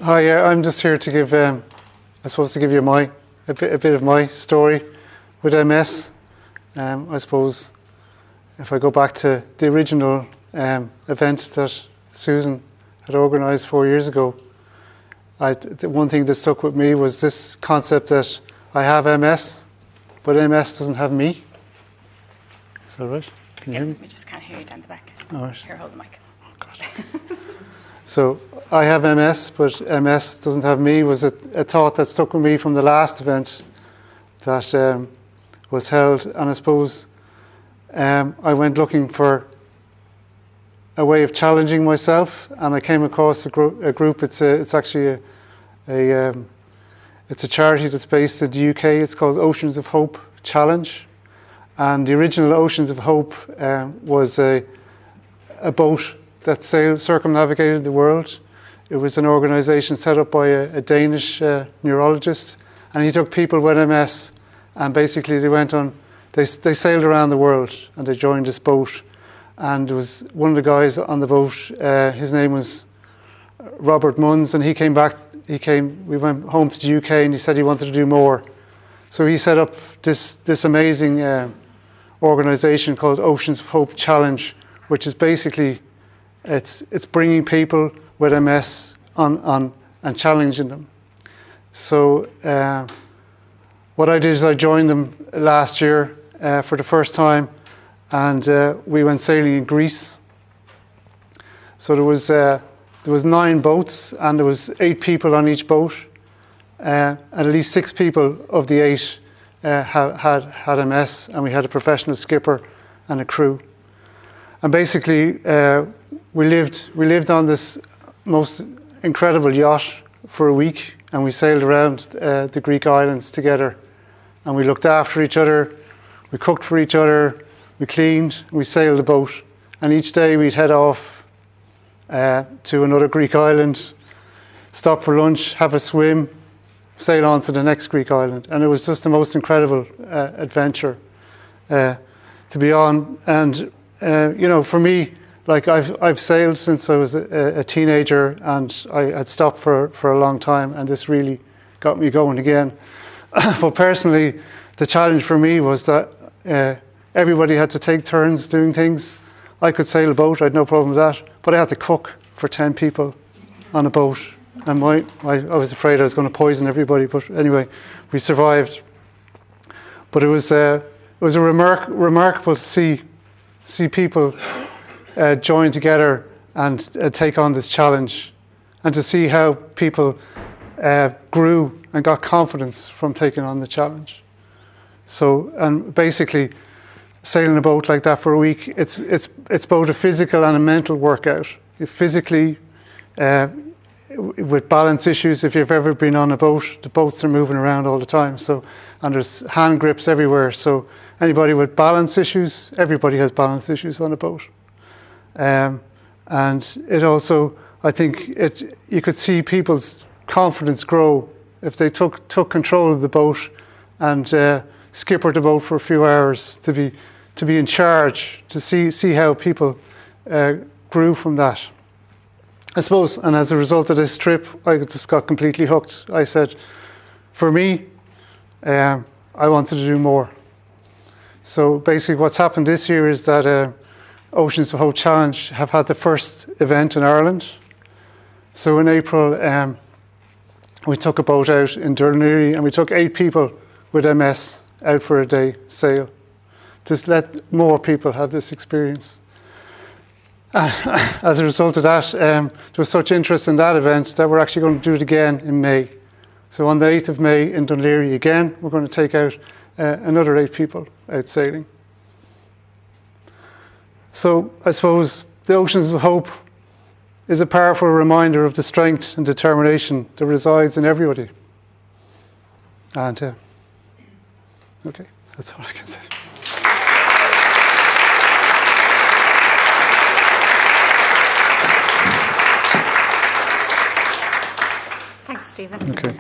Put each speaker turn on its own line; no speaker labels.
Hi, I'm just here to give, I suppose, to give you a bit of my story with MS. I suppose if I go back to the original event that Susan had organised 4 years ago, the one thing that stuck with me was this concept that I have MS, but MS doesn't have me. Is that right? Can you hear me?
We just can't hear you down the back.
All right.
Here, hold the mic.
Oh, God. So I have MS, but MS doesn't have me was a thought that stuck with me from the last event that was held. And I suppose I went looking for a way of challenging myself, and I came across a group. It's actually it's a charity that's based in the UK. It's called Oceans of Hope Challenge, and the original Oceans of Hope was a boat that circumnavigated the world. It was an organisation set up by a Danish neurologist, and he took people with MS, and basically they sailed around the world, and they joined this boat. And there was one of the guys on the boat, his name was Robert Munns, and he came back. We went home to the UK, and he said he wanted to do more. So he set up this amazing organisation called Oceans of Hope Challenge, which is basically it's bringing people with MS on and challenging them. So what I did is I joined them last year for the first time, and we went sailing in Greece. So there was 9 boats, and there was 8 people on each boat, and at least 6 people of the 8 had MS, and we had a professional skipper and a crew. And basically, we lived on this most incredible yacht for a week, and we sailed around the Greek islands together, and we looked after each other, we cooked for each other, we cleaned, we sailed the boat, and each day we'd head off to another Greek island, stop for lunch, have a swim, sail on to the next Greek island. And it was just the most incredible adventure to be on. And for me, like I've sailed since I was a teenager, and I had stopped for a long time, and this really got me going again. But personally, the challenge for me was that everybody had to take turns doing things. I could sail a boat, I had no problem with that, but I had to cook for 10 people on a boat, and I was afraid I was going to poison everybody, but anyway, we survived. But it was a remarkable to see people join together and take on this challenge, and to see how people grew and got confidence from taking on the challenge. So, and basically, sailing a boat like that for a week, it's both a physical and a mental workout. Physically, with balance issues, if you've ever been on a boat, the boats are moving around all the time. So, and there's hand grips everywhere. So anybody with balance issues, everybody has balance issues on a boat. And it also, I think, you could see people's confidence grow if they took control of the boat and skippered the boat for a few hours, to be in charge, to see how people grew from that. I suppose, and as a result of this trip, I just got completely hooked. I said, for me, I wanted to do more. So basically what's happened this year is that Oceans of Hope Challenge have had the first event in Ireland. So in April, we took a boat out in Killarney, and we took 8 people with MS out for a day sail. Just let more people have this experience. As a result of that, there was such interest in that event that we're actually going to do it again in May. So on the 8th of May in Dunleary again, we're going to take out another 8 people out sailing. So I suppose the Oceans of Hope is a powerful reminder of the strength and determination that resides in everybody. And okay, that's all I can say.
Thanks, Stephen.
Okay.